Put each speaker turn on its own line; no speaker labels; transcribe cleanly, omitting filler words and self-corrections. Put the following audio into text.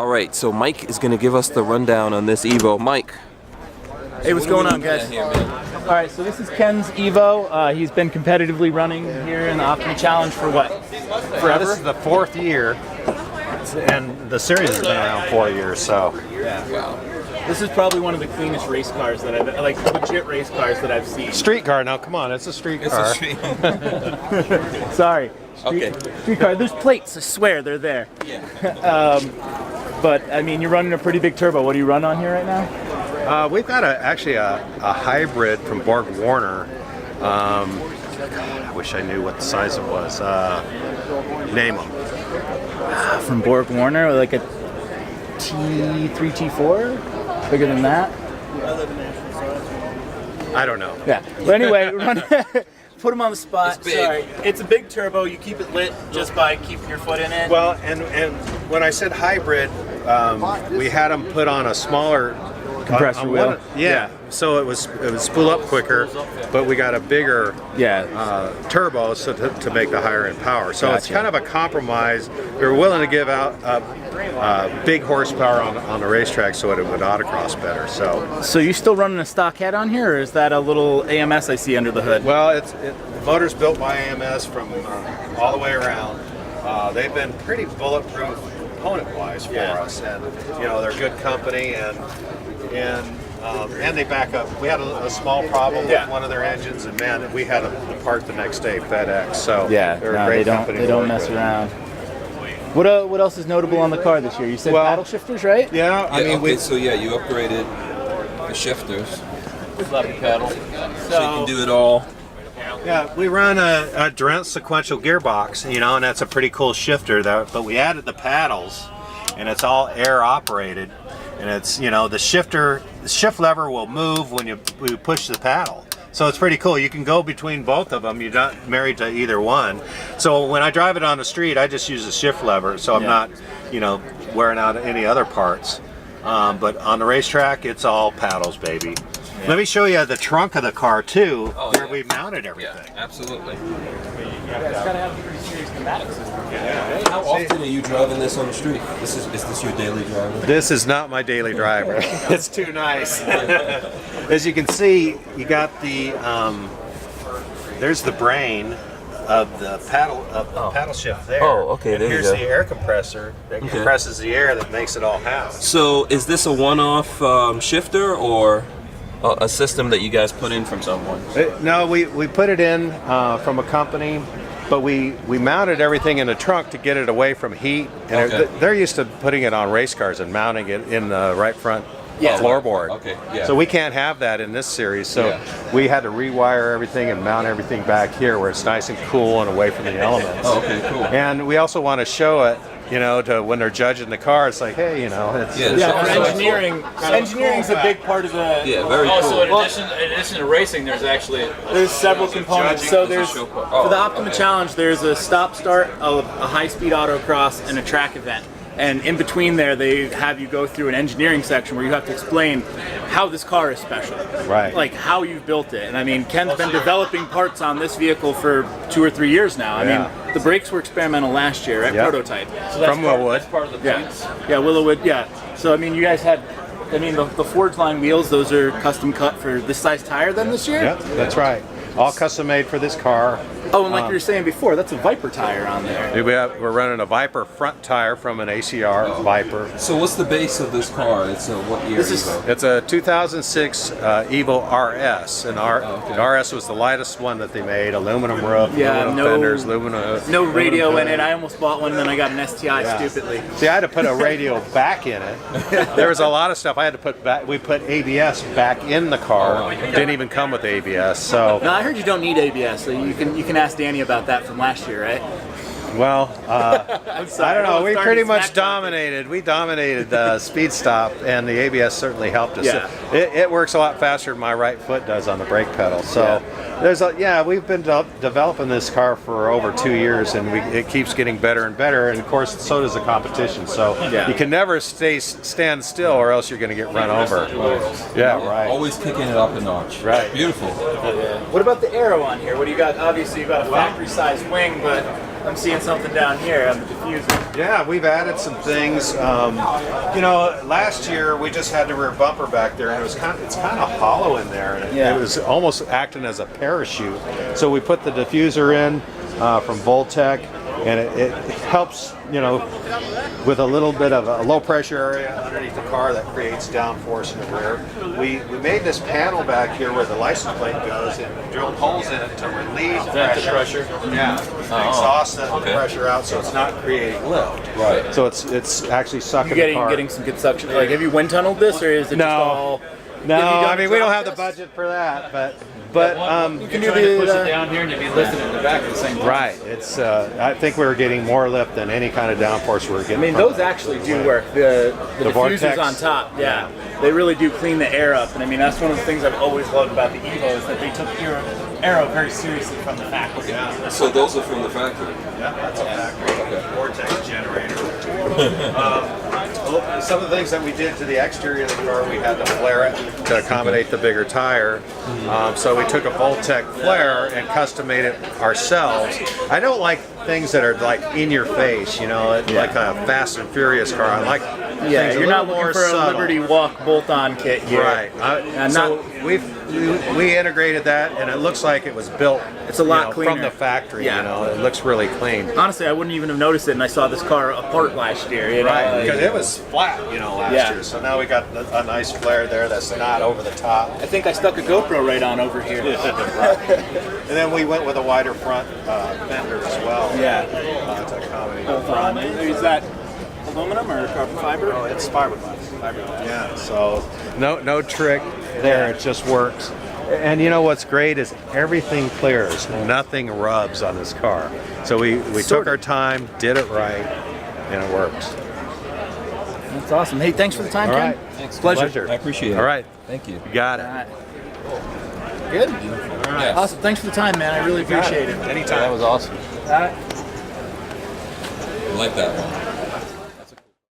All right, so Mike is going to give us the rundown on this Evo. Mike.
Hey, what's going on, guys? All right, so this is Ken's Evo. He's been competitively running here in the Optima Challenge for what? Forever?
This is the 4th year, and the series has been around 4 years, so.
Yeah. Wow. This is probably one of the cleanest race cars that I've, like legit race cars that I've seen.
Street car, now come on, it's a street car.
It's a street.
Sorry. Street car. There's plates, I swear, they're there.
Yeah.
But, I mean, you're running a pretty big turbo. What do you run on here right now?
We've got actually a hybrid from Borg Warner. God, I wish I knew what the size it was. Name them.
From Borg Warner, like a T3, T4? Bigger than that?
I don't know.
Yeah. But anyway, put them on the spot.
It's big.
Sorry. It's a big turbo. You keep it lit just by keeping your foot in it.
Well, and when I said hybrid, we had them put on a smaller
compressor wheel.
Yeah. So it would spool up quicker, but we got a bigger turbo to make the higher end power. So it's kind of a compromise. We were willing to give out big horsepower on the racetrack so it would autocross better.
So you still running a stock head on here, or is that a little AMS I see under the hood?
Well, the motor's built by AMS from all the way around. They've been pretty bulletproof component-wise for us, and you know they're good company, and they back up. We had a small problem with one of their engines, and man, we had a part the next day, FedEx. So they're a great company.
They don't mess around. What else is notable on the car this year? You said paddle shifters, right?
Yeah, I mean,
you upgraded the shifters, flappy paddle, so you can do it all.
Yeah, we run a Durant sequential gearbox, you know, and that's a pretty cool shifter. But we added the paddles, and it's all air operated, and it's, you know, the shift lever will move when you push the paddle. So it's pretty cool. You can go between both of them. You're not married to either one. So when I drive it on the street, I just use the shift lever, so I'm not, you know, wearing out any other parts. But on the racetrack, it's all paddles, baby. Yeah. Let me show you the trunk of the car too, where we mounted everything.
Yeah, absolutely.
It's got to have a pretty serious pneumatic system.
Yeah. How often are you driving this on the street? Is this your daily driver?
This is not my daily driver. It's too nice. As you can see, you got the there's the brain of the paddle shift there.
Oh, okay.
And
there
here's
you go.
the air compressor that compresses the air that makes it all happen.
So is this a one-off shifter or a system that you guys put in from someone?
No, we put it in from a company, but we mounted everything in the trunk to get it away from heat. And they're used to putting it on race cars and mounting it in the right front floorboard.
Okay. Yeah.
So we can't have that in this series. So we had to rewire everything and mount everything back here where it's nice and cool and away from the elements.
Oh, okay, cool.
And we also want to show it, you know, to when they're judging the car, it's like, hey, you know, it's
for engineering. Engineering's a big part of the.
Yeah, very cool.
Also, in addition to racing, there's
several components. So there's for the Optima Challenge, there's a stop-start, a high-speed autocross, and a track event. And in between there, they have you go through an engineering section where you have to explain how this car is special.
Right.
Like how you've built it. And I mean, Ken's been developing parts on this vehicle for 2 or 3 years now. I mean, the brakes were experimental last year at Prototype.
So that's
from Willowwood.
That's part of the points.
Yeah, Willowwood, So I mean, you guys had, I mean, the Forge line wheels, those are custom cut for this size tire then this year?
Yeah, that's right. All custom made for this car.
Oh, and like you were saying before, that's a Viper tire on there.
We're running a Viper front tire from an ACR Viper.
So what's the base of this car? It's a what year Evo?
It's a 2006 Evo RS, and the RS was the lightest one that they made. Aluminum roof, aluminum fenders,
no radio in it. I almost bought one, and then I got an STI stupidly.
See, I had to put a radio back in it. There was a lot of stuff I had to put back. We put ABS back in the car. Didn't even come with ABS. So.
No, I heard you don't need ABS, so you can ask Danny about that from last year, right?
Well, I don't know. We pretty much dominated. We dominated Speed Stop, and the ABS certainly helped us.
Yeah.
It works a lot faster than my right foot does on the brake pedal. So we've been developing this car for over 2 years, and it keeps getting better and better. And of course, so does the competition. So you can never stand still, or else you're going to get run over. Yeah, right.
Always kicking it up a notch.
Right.
Beautiful.
What about the aero on here? What do you got? Obviously, you've got a factory-sized wing, but I'm seeing something down here on the diffuser.
Yeah, we've added some things. You know, last year we just had the rear bumper back there, and it's kind of hollow in there, and it was almost acting as a parachute. So we put the diffuser in from Voltec, and it helps, you know, with a little bit of a low pressure area underneath the car that creates downforce in the rear. We made this panel back here where the license plate goes and drilled holes in it to relieve pressure. Yeah, exhaust the pressure out so it's not creating lift.
Right.
So it's actually sucking the car.
Getting some good suction. Like, have you wind tunneled this, or is it just all?
No, I mean we don't have the budget for that, but
you can
You're trying to push it down here and you'd be lifting it in the back at the same time.
right. It's I think we're getting more lift than any kind of downforce we're getting.
I mean, those actually do work. The diffusers
Vortex?
on top, yeah, they really do clean the air up. And I mean, that's one of the things I've always loved about the Evo is that they took your aero very seriously from the factory.
Yeah.
So those are from the factory.
Yeah, that's a factory Vortex generator. Some of the things that we did to the exterior of the car, we had to flare it to accommodate the bigger tire. So we took a Voltec flare and custom made it ourselves. I don't like things that are like in your face, you know, like a Fast and Furious car. I like things
You're
a
not
little
looking
more
for a
subtle.
Liberty Walk bolt-on kit here.
Right. So we integrated that, and it looks like it was built.
It's a lot
from
cleaner.
the factory.
Yeah.
You know, it looks really clean.
Honestly, I wouldn't even have noticed it, and I saw this car apart last year. You know?
Right, because it was flat, you know, last year. So now we got a nice flare there that's not over the top.
I think I stuck a GoPro right on over here.
And then we went with a wider front fender as well.
Yeah.
To accommodate.
Both on. Is that aluminum or carbon fiber?
Oh, it's fiberglass. Fiberglass. Yeah. So no trick there. It just works. And you know what's great is everything clears. Nothing rubs on this car. So we took our time, did it right, and it works.
That's awesome. Hey, thanks for the time,
All
Ken.
right.
Thanks.
Pleasure.
I appreciate it.
All right.
Thank you.
You got it.
All right. Good?
All right.
Awesome. Thanks for the time, man. I really appreciate it.
Anytime.
That was awesome.
All right.
I like that one.